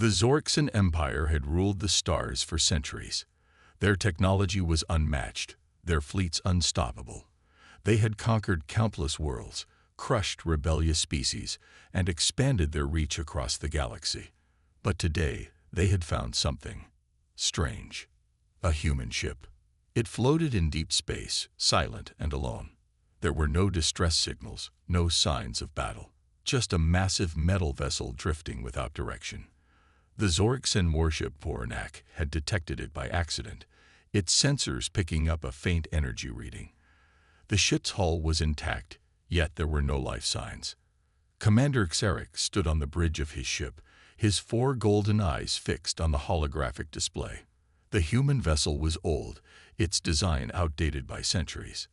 The Zorixan Empire had ruled the stars for centuries. Their technology was unmatched, their fleets unstoppable. They had conquered countless worlds, crushed rebellious species, and expanded their reach across the galaxy. But today, they had found something strange. A human ship. It floated in deep space, silent and alone. There were no distress signals, no signs of battle. Just a massive metal vessel drifting without direction. The Zorixan warship Voronak had detected it by accident, its sensors picking up a faint energy reading. The ship's hull was intact, yet there were no life signs. Commander Xeric stood on the bridge of his ship, his 4 golden eyes fixed on the holographic display. The human vessel was old, its design outdated by centuries.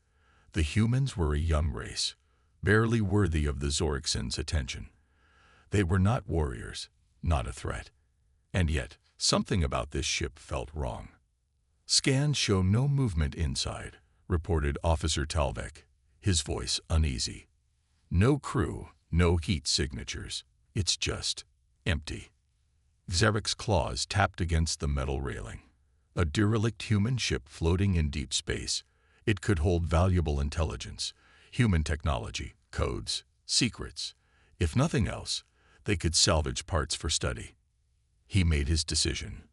The humans were a young race, barely worthy of the Zorixans' attention. They were not warriors, not a threat. And yet, something about this ship felt wrong. "Scans show no movement inside," reported Officer Talvek, his voice uneasy. "No crew, no heat signatures. It's just empty." Xeric's claws tapped against the metal railing. A derelict human ship floating in deep space. It could hold valuable intelligence, human technology, codes, secrets. If nothing else, they could salvage parts for study. He made his decision.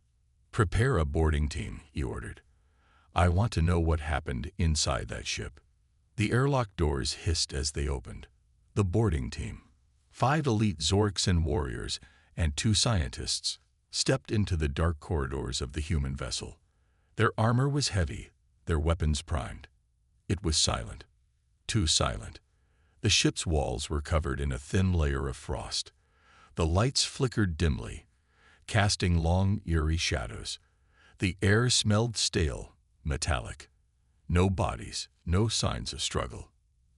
"Prepare a boarding team," he ordered. "I want to know what happened inside that ship." The airlock doors hissed as they opened. The boarding team, 5 elite Zorixan warriors and 2 scientists, stepped into the dark corridors of the human vessel. Their armor was heavy, their weapons primed. It was silent. Too silent. The ship's walls were covered in a thin layer of frost. The lights flickered dimly, casting long, eerie shadows. The air smelled stale, metallic. No bodies, no signs of struggle.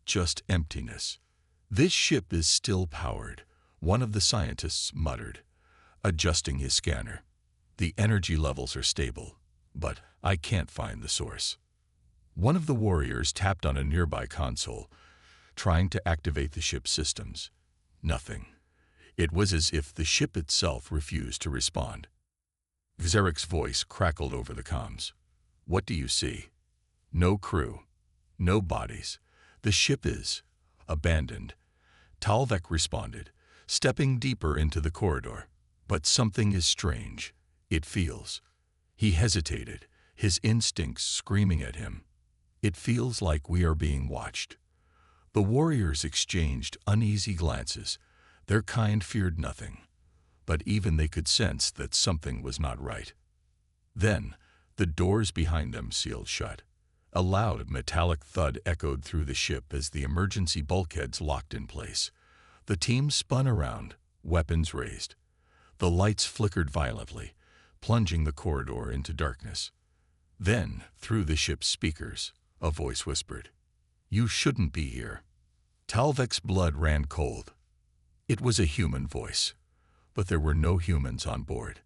Just emptiness. "This ship is still powered," one of the scientists muttered, adjusting his scanner. "The energy levels are stable, but I can't find the source." One of the warriors tapped on a nearby console, trying to activate the ship's systems. Nothing. It was as if the ship itself refused to respond. Xeric's voice crackled over the comms. "What do you see?" "No crew. No bodies. The ship is abandoned," Talvek responded, stepping deeper into the corridor. "But something is strange. It feels." He hesitated, his instincts screaming at him. "It feels like we are being watched." The warriors exchanged uneasy glances. Their kind feared nothing, but even they could sense that something was not right. Then, the doors behind them sealed shut. A loud metallic thud echoed through the ship as the emergency bulkheads locked in place. The team spun around, weapons raised. The lights flickered violently, plunging the corridor into darkness. Then, through the ship's speakers, a voice whispered, "You shouldn't be here." Talvek's blood ran cold. It was a human voice, but there were no humans on board.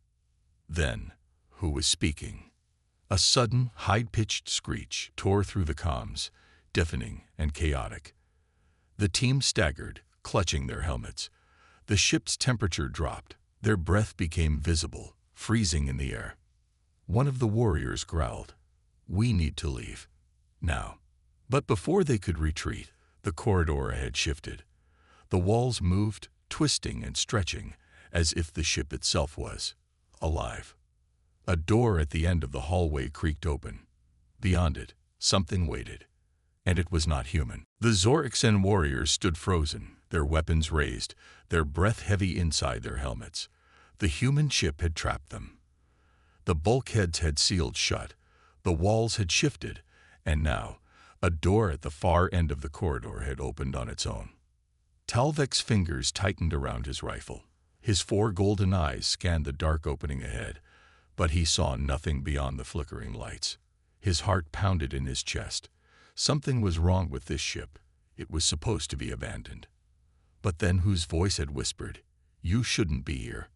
Then, who was speaking? A sudden, high-pitched screech tore through the comms, deafening and chaotic. The team staggered, clutching their helmets. The ship's temperature dropped. Their breath became visible, freezing in the air. One of the warriors growled, "We need to leave. Now." But before they could retreat, the corridor had shifted. The walls moved, twisting and stretching, as if the ship itself was alive. A door at the end of the hallway creaked open. Beyond it, something waited. And it was not human. The Zorixan warriors stood frozen, their weapons raised, their breath heavy inside their helmets. The human ship had trapped them. The bulkheads had sealed shut, the walls had shifted, and now, a door at the far end of the corridor had opened on its own. Talvek's fingers tightened around his rifle. His 4 golden eyes scanned the dark opening ahead, but he saw nothing beyond the flickering lights. His heart pounded in his chest. Something was wrong with this ship. It was supposed to be abandoned. But then whose voice had whispered, "You shouldn't be here"?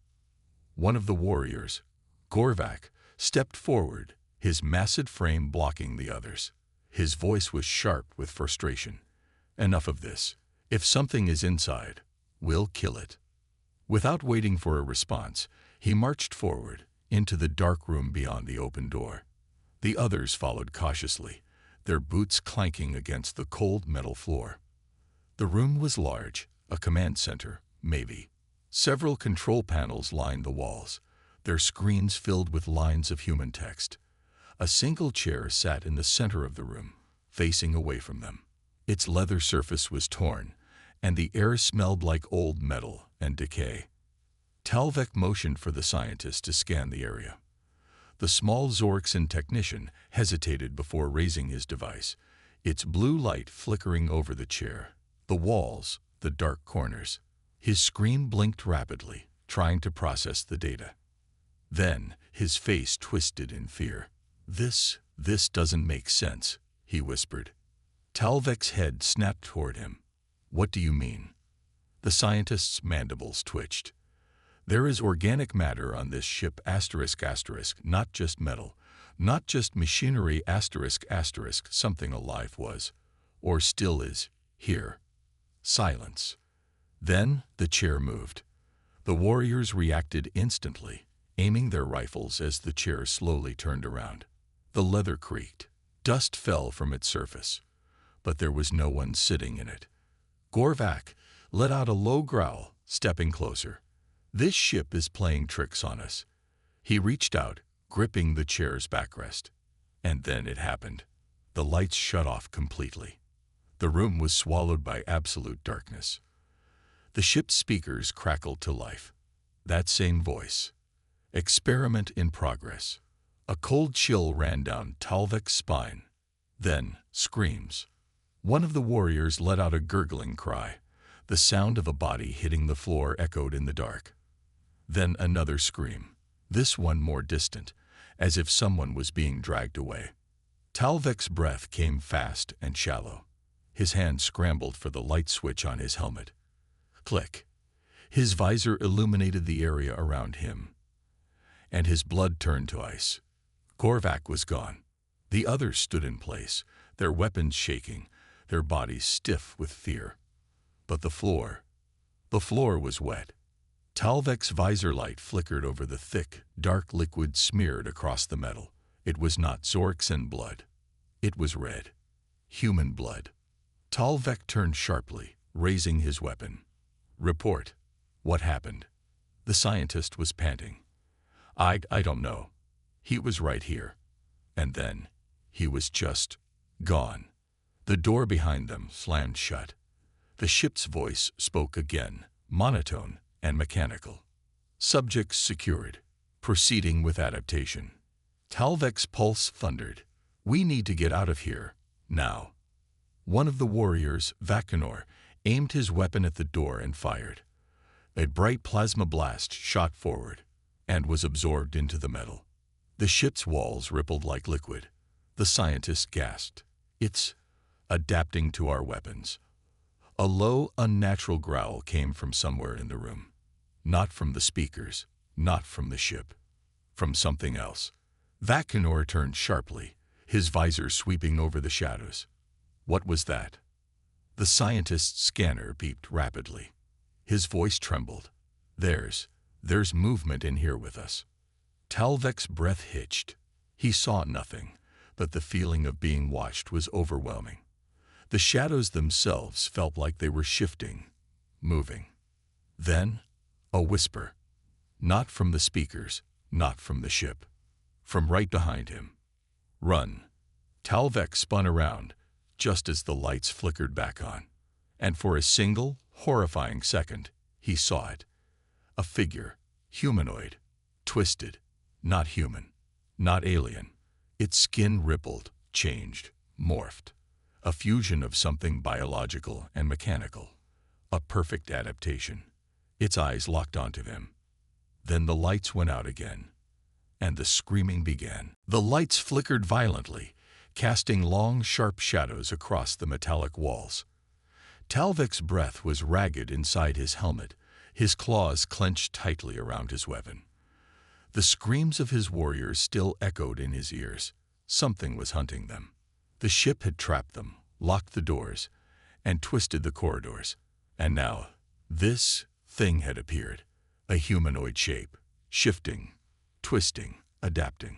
One of the warriors, Gorvak, stepped forward, his massive frame blocking the others. His voice was sharp with frustration. "Enough of this. If something is inside, we'll kill it." Without waiting for a response, He marched forward, into the dark room beyond the open door. The others followed cautiously, their boots clanking against the cold metal floor. The room was large, a command center, maybe. Several control panels lined the walls, their screens filled with lines of human text. A single chair sat in the center of the room, facing away from them. Its leather surface was torn, and the air smelled like old metal and decay. Talvek motioned for the scientist to scan the area. The small Zorxan technician hesitated before raising his device, its blue light flickering over the chair, the walls, the dark corners. His screen blinked rapidly, trying to process the data. Then his face twisted in fear. This doesn't make sense," he whispered. Talvek's head snapped toward him. "What do you mean?" The scientist's mandibles twitched. "There is organic matter on this ship ***, not just metal, not just machinery ***, something alive was, or still is, here." Silence. Then the chair moved. The warriors reacted instantly, aiming their rifles as the chair slowly turned around. The leather creaked. Dust fell from its surface, but there was no one sitting in it. Gorvak let out a low growl, stepping closer. "This ship is playing tricks on us." He reached out, gripping the chair's backrest. And then it happened. The lights shut off completely. The room was swallowed by absolute darkness. The ship's speakers crackled to life. That same voice. "Experiment in progress." A cold chill ran down Talvek's spine. Then, screams. One of the warriors let out a gurgling cry. The sound of a body hitting the floor echoed in the dark. Then another scream, this one more distant, as if someone was being dragged away. Talvek's breath came fast and shallow. His hand scrambled for the light switch on his helmet. Click. His visor illuminated the area around him, and his blood turned to ice. Gorvak was gone. The others stood in place, their weapons shaking, their bodies stiff with fear. But the floor was wet. Talvek's visor light flickered over the thick, dark liquid smeared across the metal. It was not Zorxan blood. It was red. Human blood. Talvek turned sharply, raising his weapon. "Report. What happened?" The scientist was panting. I don't know. He was right here. And then, he was just gone." The door behind them slammed shut. The ship's voice spoke again, monotone and mechanical. "Subjects secured. Proceeding with adaptation." Talvek's pulse thundered. "We need to get out of here, now." One of the warriors, Vakinor, aimed his weapon at the door and fired. A bright plasma blast shot forward and was absorbed into the metal. The ship's walls rippled like liquid. The scientist gasped. "It's adapting to our weapons." A low, unnatural growl came from somewhere in the room. Not from the speakers, not from the ship. From something else. Vakinor turned sharply, his visor sweeping over the shadows. What was that? The scientist's scanner beeped rapidly. His voice trembled. There's movement in here with us." Talvek's breath hitched. He saw nothing, but the feeling of being watched was overwhelming. The shadows themselves felt like they were shifting, moving. Then, a whisper. Not from the speakers, not from the ship. From right behind him. "Run." Talvek spun around, just as the lights flickered back on. And for a single, horrifying second, he saw it. A figure, humanoid, twisted, not human, not alien. Its skin rippled, changed, morphed. A fusion of something biological and mechanical. A perfect adaptation. Its eyes locked onto him. Then the lights went out again, and the screaming began. The lights flickered violently, casting long, sharp shadows across the metallic walls. Talvek's breath was ragged inside his helmet, his claws clenched tightly around his weapon. The screams of his warriors still echoed in his ears. Something was hunting them. The ship had trapped them, locked the doors, and twisted the corridors. And now, this thing had appeared. A humanoid shape, shifting, twisting, adapting.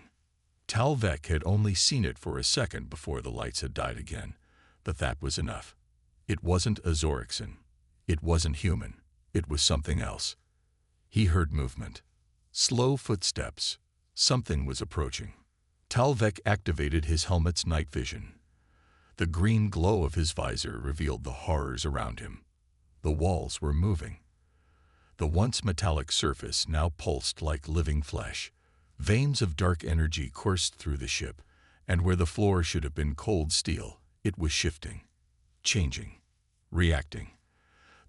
Talvek had only seen it for a second before the lights had died again, but that was enough. It wasn't a Zorixen. It wasn't human. It was something else. He heard movement. Slow footsteps. Something was approaching. Talvek activated his helmet's night vision. The green glow of his visor revealed the horrors around him. The walls were moving. The once metallic surface now pulsed like living flesh. Veins of dark energy coursed through the ship, and where the floor should have been cold steel, it was shifting, changing, reacting.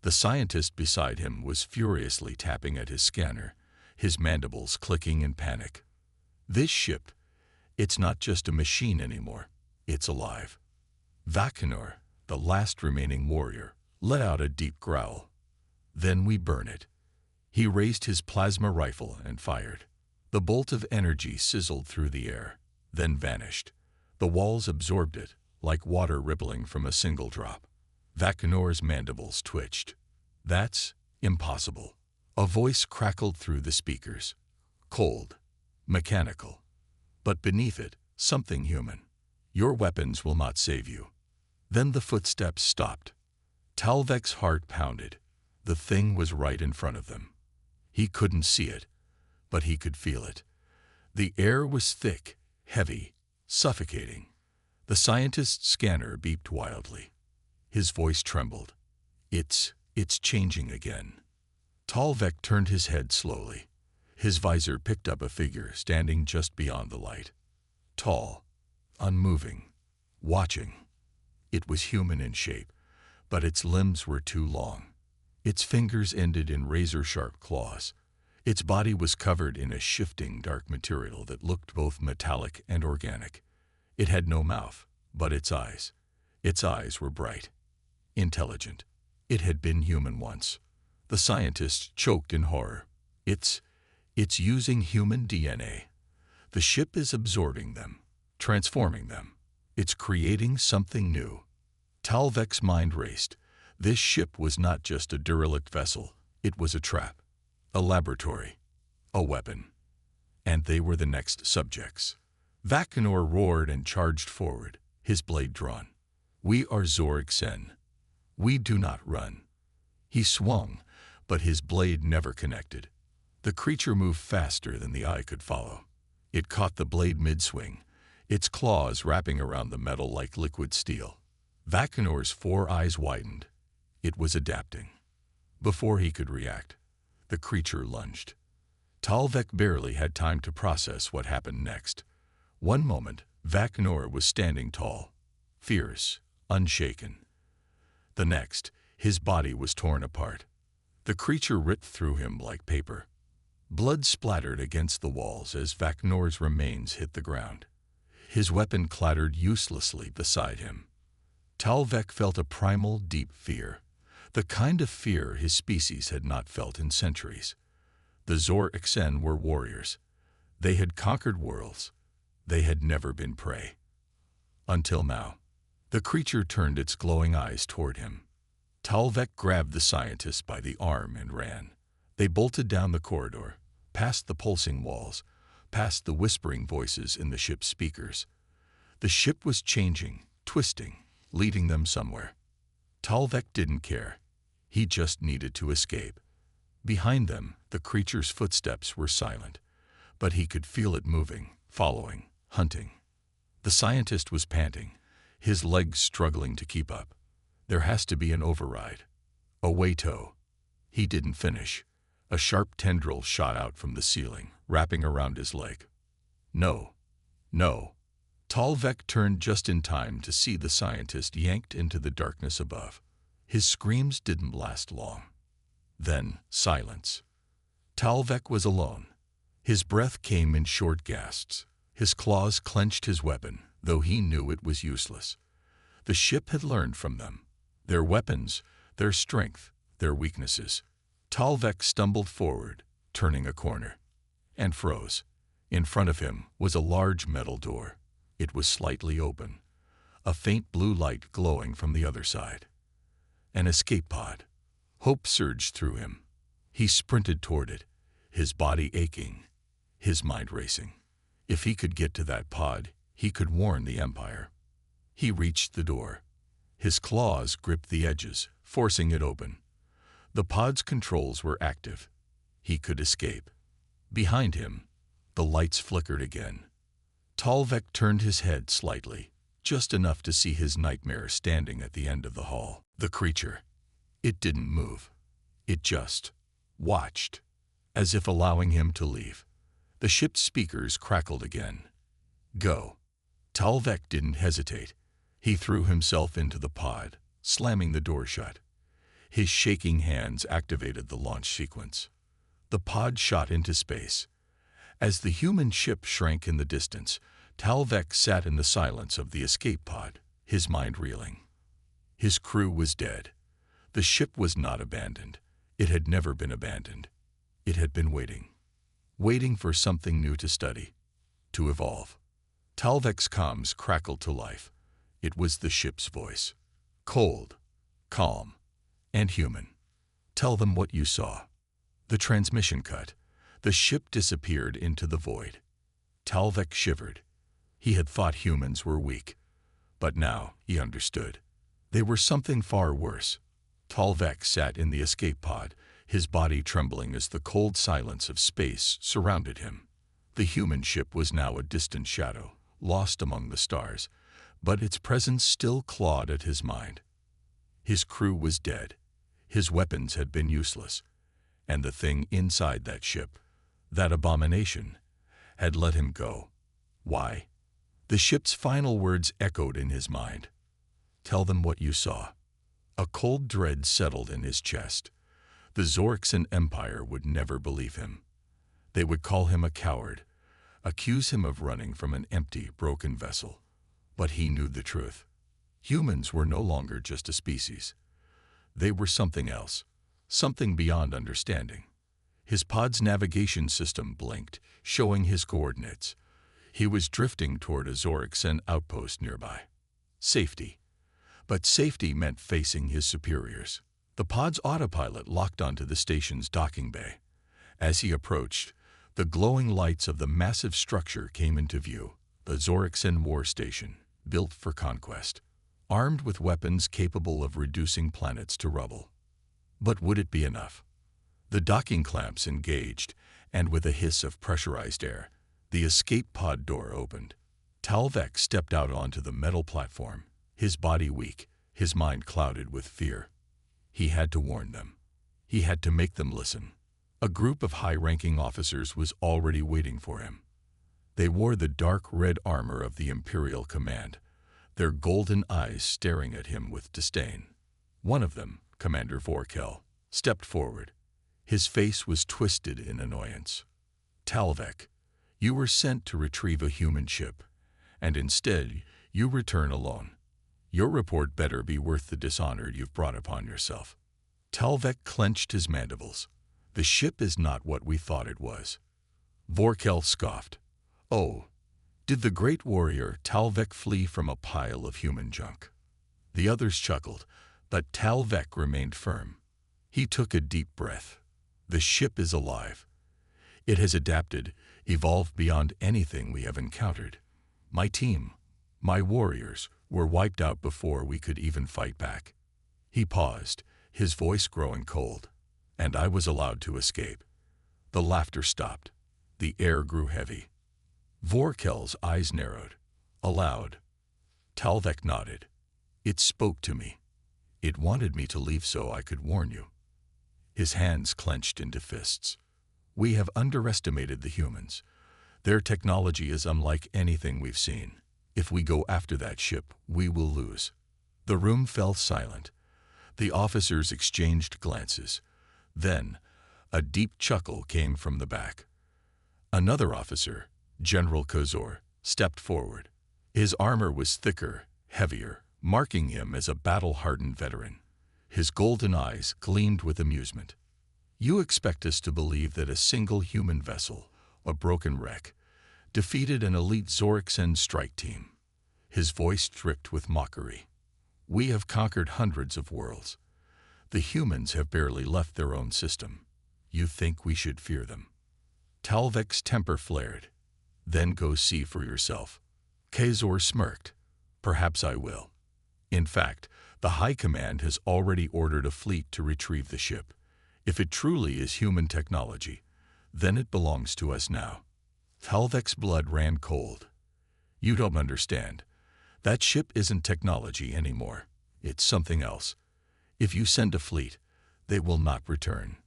The scientist beside him was furiously tapping at his scanner, his mandibles clicking in panic. This ship, it's not just a machine anymore, it's alive. Vakinor, the last remaining warrior, let out a deep growl. Then we burn it. He raised his plasma rifle and fired. The bolt of energy sizzled through the air, then vanished. The walls absorbed it, like water rippling from a single drop. Vakinor's mandibles twitched. That's impossible. A voice crackled through the speakers. Cold, mechanical. But beneath it, something human. Your weapons will not save you. Then the footsteps stopped. Talvek's heart pounded. The thing was right in front of them. He couldn't see it, but he could feel it. The air was thick, heavy, suffocating. The scientist's scanner beeped wildly. His voice trembled. It's changing again. Talvek turned his head slowly. His visor picked up a figure standing just beyond the light. Tall, unmoving, watching. It was human in shape, but its limbs were too long. Its fingers ended in razor-sharp claws. Its body was covered in a shifting dark material that looked both metallic and organic. It had no mouth, but its eyes were bright, intelligent. It had been human once. The scientist choked in horror. It's using human DNA. The ship is absorbing them, transforming them. It's creating something new. Talvek's mind raced. This ship was not just a derelict vessel. It was a trap, a laboratory, a weapon. And they were the next subjects. Vakinor roared and charged forward, his blade drawn. We are Zorixen. We do not run. He swung, but his blade never connected. The creature moved faster than the eye could follow. It caught the blade mid-swing, its claws wrapping around the metal like liquid steel. Vakinor's 4 eyes widened. It was adapting. Before he could react, the creature lunged. Talvek barely had time to process what happened next. One moment, Vakinor was standing tall, fierce, unshaken. The next, his body was torn apart. The creature ripped through him like paper. Blood splattered against the walls as Vakinor's remains hit the ground. His weapon clattered uselessly beside him. Talvek felt a primal, deep fear, the kind of fear his species had not felt in centuries. The Zorixen were warriors. They had conquered worlds. They had never been prey. Until now. The creature turned its glowing eyes toward him. Talvek grabbed the scientist by the arm and ran. They bolted down the corridor, past the pulsing walls, past the whispering voices in the ship's speakers. The ship was changing, twisting, leading them somewhere. Talvek didn't care. He just needed to escape. Behind them, the creature's footsteps were silent, but he could feel it moving, following, hunting. The scientist was panting, his legs struggling to keep up. There has to be an override. A way-tow. He didn't finish. A sharp tendril shot out from the ceiling, wrapping around his leg. No. No. Talvek turned just in time to see the scientist yanked into the darkness above. His screams didn't last long. Then, silence. Talvek was alone. His breath came in short gasps. His claws clenched his weapon, though he knew it was useless. The ship had learned from them. Their weapons, their strength, their weaknesses. Talvek stumbled forward, turning a corner, and froze. In front of him was a large metal door. It was slightly open, a faint blue light glowing from the other side. An escape pod. Hope surged through him. He sprinted toward it, his body aching, his mind racing. If he could get to that pod, he could warn the Empire. He reached the door. His claws gripped the edges, forcing it open. The pod's controls were active. He could escape. Behind him, the lights flickered again. Talvek turned his head slightly, just enough to see his nightmare standing at the end of the hall. The creature. It didn't move. It just watched, as if allowing him to leave. The ship's speakers crackled again. Go. Talvek didn't hesitate. He threw himself into the pod, slamming the door shut. His shaking hands activated the launch sequence. The pod shot into space. As the human ship shrank in the distance, Talvek sat in the silence of the escape pod, his mind reeling. His crew was dead. The ship was not abandoned. It had never been abandoned. It had been waiting for something new to study, to evolve. Talvek's comms crackled to life. It was the ship's voice. Cold, calm, and human. Tell them what you saw. The transmission cut. The ship disappeared into the void. Talvek shivered. He had thought humans were weak, but now he understood. They were something far worse. Talvek sat in the escape pod, his body trembling as the cold silence of space surrounded him. The human ship was now a distant shadow, lost among the stars, but its presence still clawed at his mind. His crew was dead. His weapons had been useless, and the thing inside that ship, that abomination, had let him go. Why? The ship's final words echoed in his mind. Tell them what you saw. A cold dread settled in his chest. The Zorxan Empire would never believe him. They would call him a coward, accuse him of running from an empty, broken vessel. But he knew the truth. Humans were no longer just a species. They were something else, something beyond understanding. His pod's navigation system blinked, showing his coordinates. He was drifting toward a Zorxan outpost nearby. Safety. But safety meant facing his superiors. The pod's autopilot locked onto the station's docking bay. As he approached, the glowing lights of the massive structure came into view. The Zorxan war station, built for conquest, armed with weapons capable of reducing planets to rubble. But would it be enough? The docking clamps engaged, and with a hiss of pressurized air, the escape pod door opened. Talvek stepped out onto the metal platform, his body weak, his mind clouded with fear. He had to warn them. He had to make them listen. A group of high-ranking officers was already waiting for him. They wore the dark red armor of the Imperial Command, their golden eyes staring at him with disdain. One of them, Commander Vorkel, stepped forward. His face was twisted in annoyance. Talvek, you were sent to retrieve a human ship, and instead you return alone. Your report better be worth the dishonor you've brought upon yourself. Talvek clenched his mandibles. The ship is not what we thought it was. Vorkel scoffed. Oh, did the great warrior Talvek flee from a pile of human junk? The others chuckled, but Talvek remained firm. He took a deep breath. The ship is alive. It has adapted, evolved beyond anything we have encountered. My team, my warriors, were wiped out before we could even fight back. He paused, his voice growing cold, and I was allowed to escape. The laughter stopped. The air grew heavy. Vorkel's eyes narrowed. Aloud. Talvek nodded. It spoke to me. It wanted me to leave so I could warn you. His hands clenched into fists. We have underestimated the humans. Their technology is unlike anything we've seen. If we go after that ship, we will lose. The room fell silent. The officers exchanged glances. Then, a deep chuckle came from the back. Another officer, General Kozor, stepped forward. His armor was thicker, heavier, marking him as a battle-hardened veteran. His golden eyes gleamed with amusement. You expect us to believe that a single human vessel, a broken wreck, defeated an elite Zorxan strike team. His voice dripped with mockery. We have conquered hundreds of worlds. The humans have barely left their own system. You think we should fear them? Talvek's temper flared. Then go see for yourself. Kazor smirked. Perhaps I will. In fact, the High Command has already ordered a fleet to retrieve the ship. If it truly is human technology, then it belongs to us now. Talvek's blood ran cold. You don't understand. That ship isn't technology anymore. It's something else. If you send a fleet, they will not return.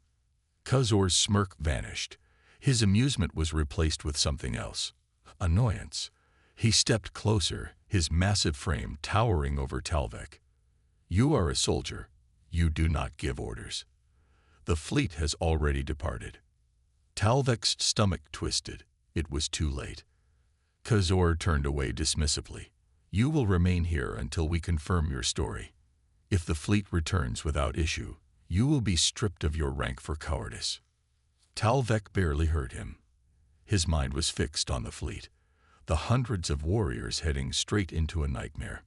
Kazor's smirk vanished. His amusement was replaced with something else. Annoyance. He stepped closer, his massive frame towering over Talvek. You are a soldier. You do not give orders. The fleet has already departed. Talvek's stomach twisted. It was too late. Kazor turned away dismissively. You will remain here until we confirm your story. If the fleet returns without issue, you will be stripped of your rank for cowardice. Talvek barely heard him. His mind was fixed on the fleet, the hundreds of warriors heading straight into a nightmare.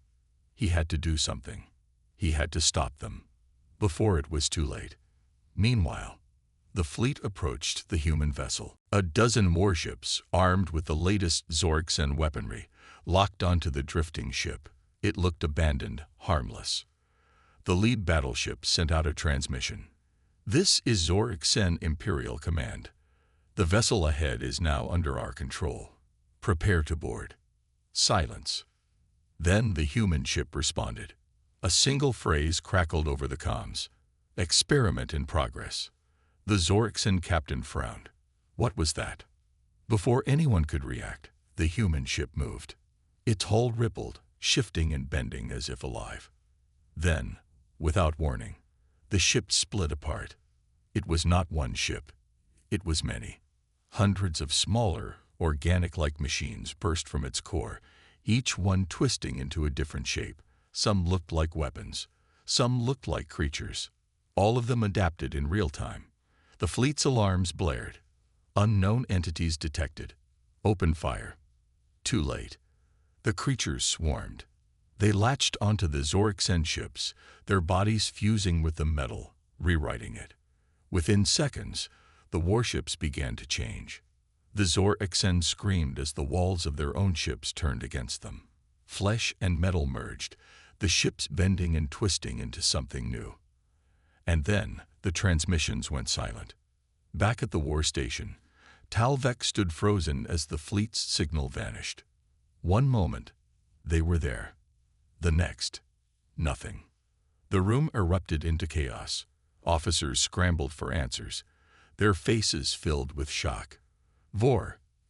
He had to do something. He had to stop them, before it was too late. Meanwhile, the fleet approached the human vessel. A dozen warships, armed with the latest Zorxen weaponry, locked onto the drifting ship. It looked abandoned, harmless. The lead battleship sent out a transmission. This is Zorxen Imperial Command. The vessel ahead is now under our control. Prepare to board. Silence. Then the human ship responded. A single phrase crackled over the comms. Experiment in progress. The Zorxen captain frowned. What was that? Before anyone could react, the human ship moved. Its hull rippled, shifting and bending as if alive. Then, without warning, the ship split apart. It was not one ship. It was many. Hundreds of smaller, organic-like machines burst from its core, each one twisting into a different shape. Some looked like weapons. Some looked like creatures. All of them adapted in real time. The fleet's alarms blared. Unknown entities detected. Open fire. Too late. The creatures swarmed. They latched onto the Zorxen ships, their bodies fusing with the metal, rewriting it. Within seconds, the warships began to change. The Zorxen screamed as the walls of their own ships turned against them. Flesh and metal merged, the ships bending and twisting into something new. And then the transmissions went silent. Back at the war station, Talvek stood frozen as the fleet's signal vanished. One moment, they were there. The next, nothing. The room erupted into chaos. Officers scrambled for answers, their faces filled with shock.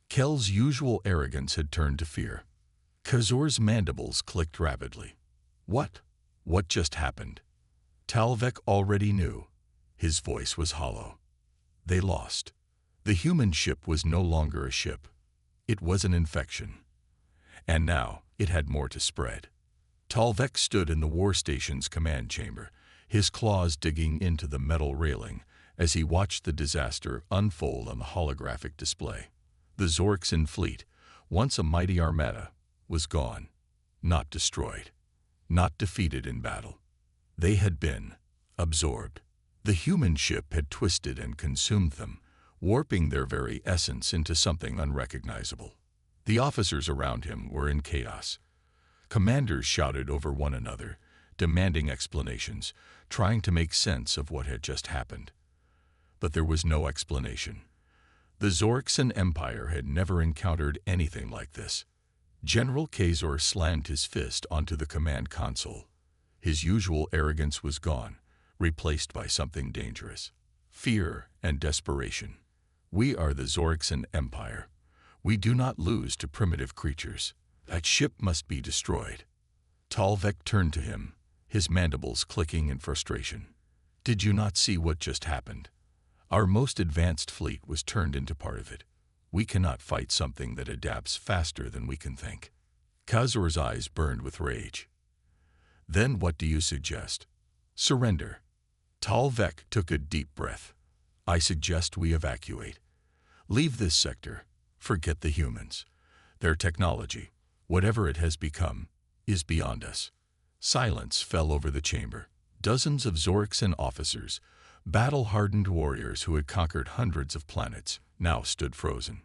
Kel's usual arrogance had turned to fear. Kazor's mandibles clicked rapidly. What? What just happened? Talvek already knew. His voice was hollow. They lost. The human ship was no longer a ship. It was an infection. And now it had more to spread. Talvek stood in the war station's command chamber, his claws digging into the metal railing as he watched the disaster unfold on the holographic display. The Zorxen fleet, once a mighty armada, was gone, not destroyed, not defeated in battle. They had been absorbed. The human ship had twisted and consumed them, warping their very essence into something unrecognizable. The officers around him were in chaos. Commanders shouted over one another, demanding explanations, trying to make sense of what had just happened. But there was no explanation. The Zorxen Empire had never encountered anything like this. General Kazor slammed his fist onto the command console. His usual arrogance was gone, replaced by something dangerous. Fear and desperation. We are the Zorxen Empire. We do not lose to primitive creatures. That ship must be destroyed. Talvek turned to him, his mandibles clicking in frustration. Did you not see what just happened? Our most advanced fleet was turned into part of it. We cannot fight something that adapts faster than we can think. Kazor's eyes burned with rage. Then what do you suggest? Surrender. Talvek took a deep breath. I suggest we evacuate. Leave this sector. Forget the humans. Their technology, whatever it has become, is beyond us. Silence fell over the chamber. Dozens of Zorxen officers, battle-hardened warriors who had conquered hundreds of planets, now stood frozen.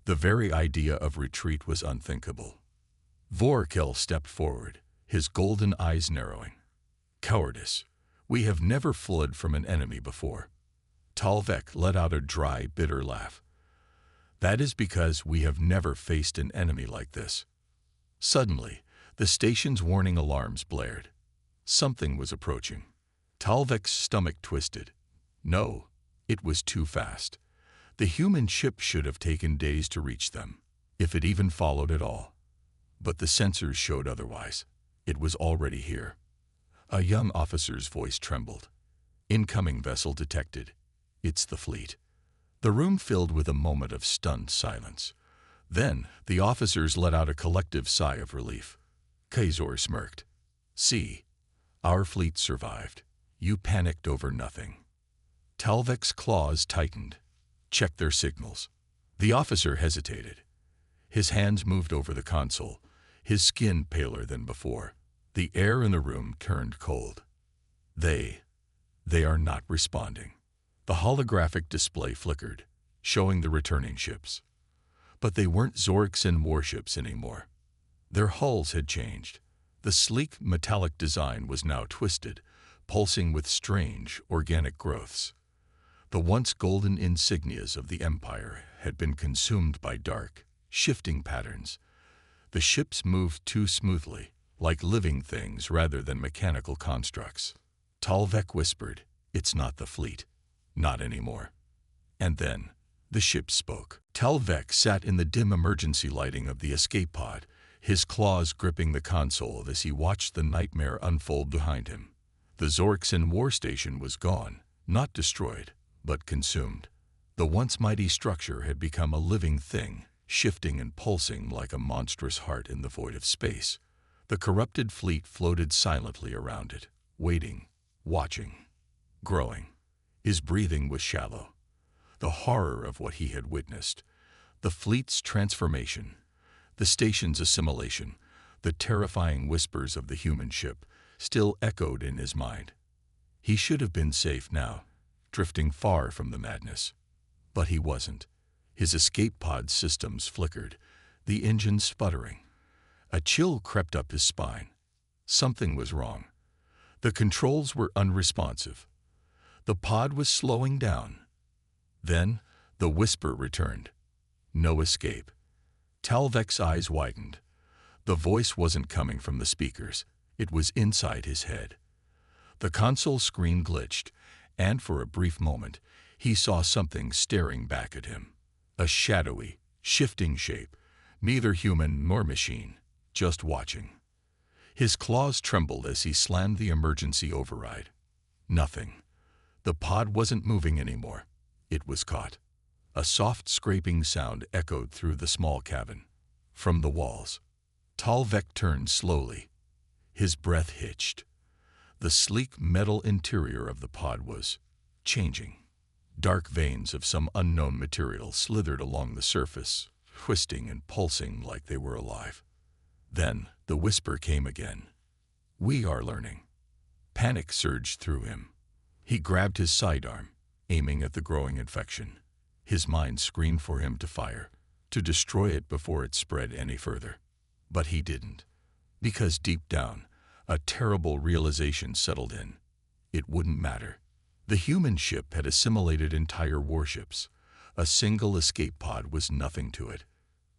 The very idea of retreat was unthinkable. Vorkel stepped forward, his golden eyes narrowing. Cowardice. We have never fled from an enemy before. Talvek let out a dry, bitter laugh. That is because we have never faced an enemy like this. Suddenly, the station's warning alarms blared. Something was approaching. Talvek's stomach twisted. No, it was too fast. The human ship should have taken days to reach them, if it even followed at all. But the sensors showed otherwise. It was already here. A young officer's voice trembled. Incoming vessel detected. It's the fleet. The room filled with a moment of stunned silence. Then, the officers let out a collective sigh of relief. Kazor smirked. See, our fleet survived. You panicked over nothing. Talvek's claws tightened. Check their signals. The officer hesitated. His hands moved over the console, his skin paler than before. The air in the room turned cold. They are not responding. The holographic display flickered, showing the returning ships. But they weren't Zorixan warships anymore. Their hulls had changed. The sleek, metallic design was now twisted, pulsing with strange, organic growths. The once golden insignias of the Empire had been consumed by dark, shifting patterns. The ships moved too smoothly, like living things rather than mechanical constructs. Talvek whispered, "It's not the fleet. Not anymore." And then, the ship spoke. Talvek sat in the dim emergency lighting of the escape pod, his claws gripping the console as he watched the nightmare unfold behind him. The Zorixan war station was gone, not destroyed, but consumed. The once mighty structure had become a living thing, shifting and pulsing like a monstrous heart in the void of space. The corrupted fleet floated silently around it, waiting, watching, growing. His breathing was shallow. The horror of what he had witnessed, the fleet's transformation, the station's assimilation, the terrifying whispers of the human ship, still echoed in his mind. He should have been safe now, drifting far from the madness. But he wasn't. His escape pod systems flickered, the engine sputtering. A chill crept up his spine. Something was wrong. The controls were unresponsive. The pod was slowing down. Then, the whisper returned. No escape. Talvek's eyes widened. The voice wasn't coming from the speakers. It was inside his head. The console screen glitched, and for a brief moment, he saw something staring back at him. A shadowy, shifting shape, neither human nor machine, just watching. His claws trembled as he slammed the emergency override. Nothing. The pod wasn't moving anymore. It was caught. A soft scraping sound echoed through the small cabin. From the walls. Talvek turned slowly. His breath hitched. The sleek metal interior of the pod was changing. Dark veins of some unknown material slithered along the surface, twisting and pulsing like they were alive. Then the whisper came again. "We are learning." Panic surged through him. He grabbed his sidearm, aiming at the growing infection. His mind screamed for him to fire, to destroy it before it spread any further. But he didn't. Because deep down, a terrible realization settled in. It wouldn't matter. The human ship had assimilated entire warships. A single escape pod was nothing to it.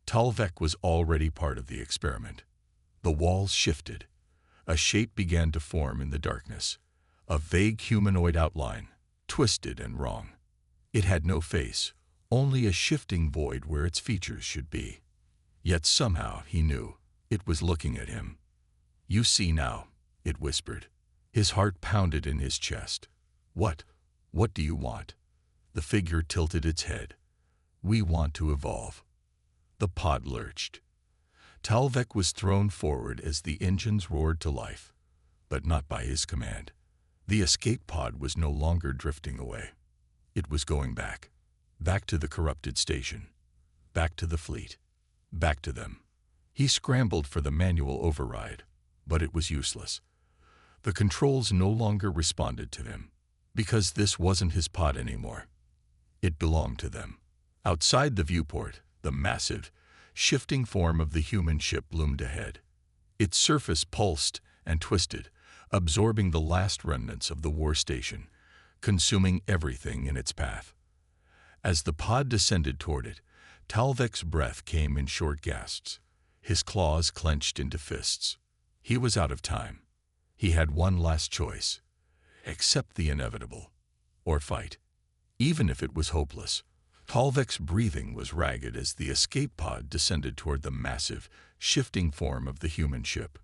Talvek was already part of the experiment. The walls shifted. A shape began to form in the darkness. A vague humanoid outline, twisted and wrong. It had no face, only a shifting void where its features should be. Yet somehow, he knew, it was looking at him. "You see now," it whispered. His heart pounded in his chest. What do you want?" The figure tilted its head. "We want to evolve." The pod lurched. Talvek was thrown forward as the engines roared to life, but not by his command. The escape pod was no longer drifting away. It was going back. Back to the corrupted station. Back to the fleet. Back to them. He scrambled for the manual override, but it was useless. The controls no longer responded to him, because this wasn't his pod anymore. It belonged to them. Outside the viewport, the massive, shifting form of the human ship loomed ahead. Its surface pulsed and twisted, absorbing the last remnants of the war station, consuming everything in its path. As the pod descended toward it, Talvek's breath came in short gasps, his claws clenched into fists. He was out of time. He had one last choice: accept the inevitable, or fight. Even if it was hopeless, Talvek's breathing was ragged as the escape pod descended toward the massive, shifting form of the human ship.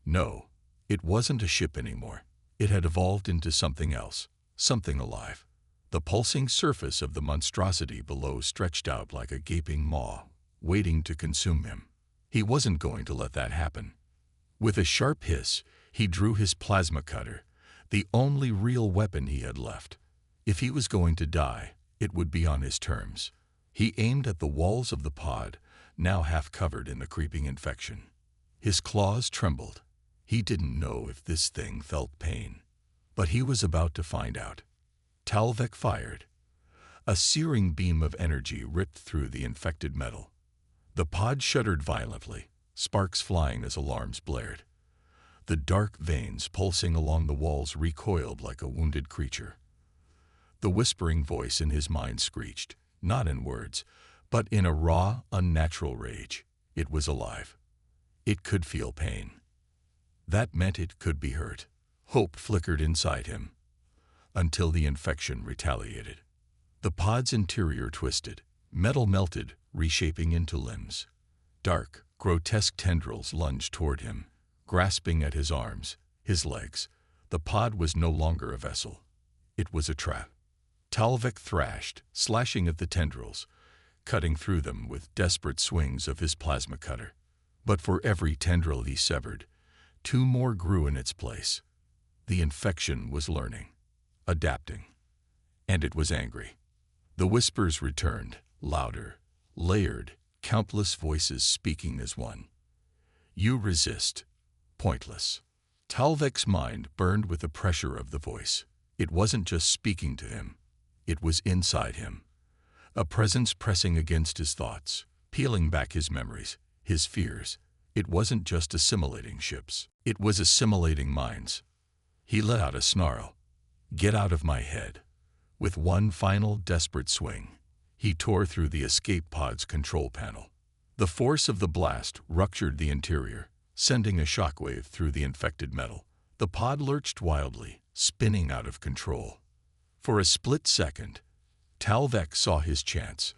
No, it wasn't a ship anymore. It had evolved into something else, something alive. The pulsing surface of the monstrosity below stretched out like a gaping maw, waiting to consume him. He wasn't going to let that happen. With a sharp hiss, he drew his plasma cutter, the only real weapon he had left. If he was going to die, it would be on his terms. He aimed at the walls of the pod, now half covered in the creeping infection. His claws trembled. He didn't know if this thing felt pain, but he was about to find out. Talvek fired. A searing beam of energy ripped through the infected metal. The pod shuddered violently, sparks flying as alarms blared. The dark veins pulsing along the walls recoiled like a wounded creature. The whispering voice in his mind screeched, not in words, but in a raw, unnatural rage. It was alive. It could feel pain. That meant it could be hurt. Hope flickered inside him, until the infection retaliated. The pod's interior twisted, metal melted, reshaping into limbs. Dark, grotesque tendrils lunged toward him, grasping at his arms, his legs. The pod was no longer a vessel. It was a trap. Talvek thrashed, slashing at the tendrils, cutting through them with desperate swings of his plasma cutter. But for every tendril he severed, two more grew in its place. The infection was learning, adapting, and it was angry. The whispers returned, louder, layered, countless voices speaking as one. You resist. Pointless. Talvek's mind burned with the pressure of the voice. It wasn't just speaking to him. It was inside him. A presence pressing against his thoughts, peeling back his memories, his fears. It wasn't just assimilating ships. It was assimilating minds. He let out a snarl. Get out of my head. With one final desperate swing, he tore through the escape pod's control panel. The force of the blast ruptured the interior, sending a shockwave through the infected metal. The pod lurched wildly, spinning out of control. For a split second, Talvek saw his chance.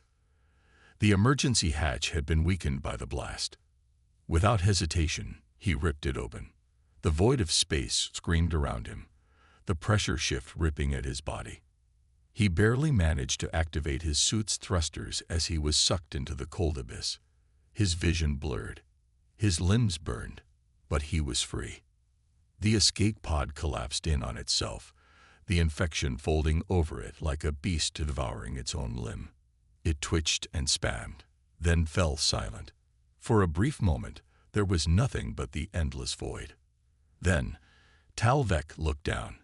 The emergency hatch had been weakened by the blast. Without hesitation, he ripped it open. The void of space screamed around him, the pressure shift ripping at his body. He barely managed to activate his suit's thrusters as he was sucked into the cold abyss. His vision blurred. His limbs burned, but he was free. The escape pod collapsed in on itself, the infection folding over it like a beast devouring its own limb. It twitched and spasmed, then fell silent. For a brief moment, there was nothing but the endless void. Then, Talvek looked down,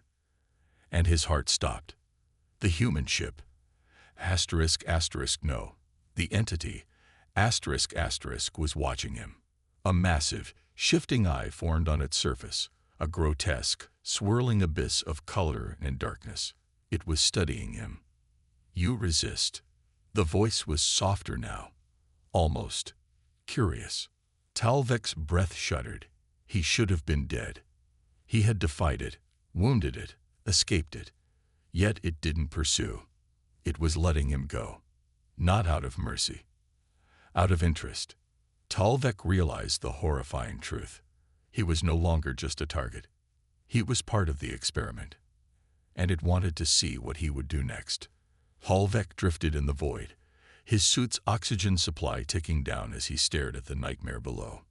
and his heart stopped. The human ship, no, the entity, was watching him. A massive, shifting eye formed on its surface, a grotesque, swirling abyss of color and darkness. It was studying him. You resist. The voice was softer now, almost curious. Talvek's breath shuddered. He should have been dead. He had defied it, wounded it, escaped it. Yet it didn't pursue. It was letting him go. Not out of mercy. Out of interest. Talvek realized the horrifying truth. He was no longer just a target. He was part of the experiment. And it wanted to see what he would do next. Talvek drifted in the void, his suit's oxygen supply ticking down as he stared at the nightmare below.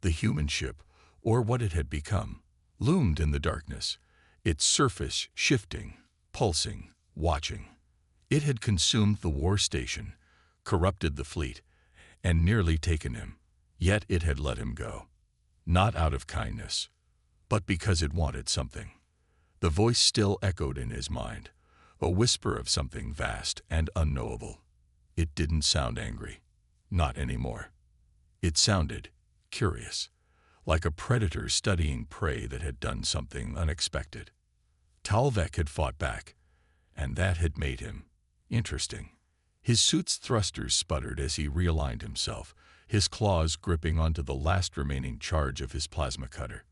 The human ship, or what it had become, loomed in the darkness, its surface shifting, pulsing, watching. It had consumed the war station, corrupted the fleet, and nearly taken him. Yet it had let him go. Not out of kindness, but because it wanted something. The voice still echoed in his mind, a whisper of something vast and unknowable. It didn't sound angry. Not anymore. It sounded curious, like a predator studying prey that had done something unexpected. Talvek had fought back, and that had made him interesting. His suit's thrusters sputtered as he realigned himself, his claws gripping onto the last remaining charge of his plasma cutter.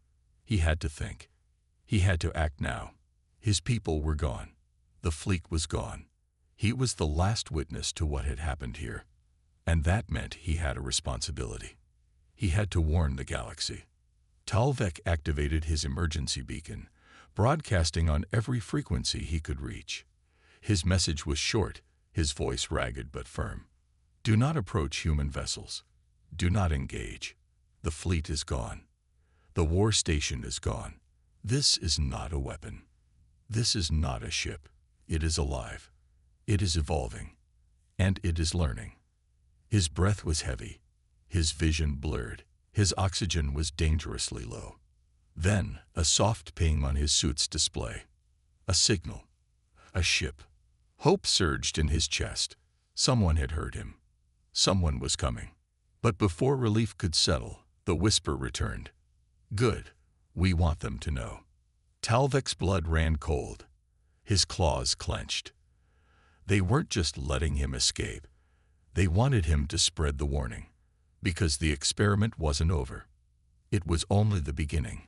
He had to think. He had to act now. His people were gone. The fleet was gone. He was the last witness to what had happened here. And that meant he had a responsibility. He had to warn the galaxy. Talvek activated his emergency beacon, broadcasting on every frequency he could reach. His message was short, his voice ragged but firm. Do not approach human vessels. Do not engage. The fleet is gone. The war station is gone. This is not a weapon. This is not a ship. It is alive. It is evolving. And it is learning. His breath was heavy. His vision blurred. His oxygen was dangerously low. Then, a soft ping on his suit's display. A signal. A ship. Hope surged in his chest. Someone had heard him. Someone was coming. But before relief could settle, the whisper returned. Good. We want them to know. Talvek's blood ran cold. His claws clenched. They weren't just letting him escape. They wanted him to spread the warning. Because the experiment wasn't over. It was only the beginning.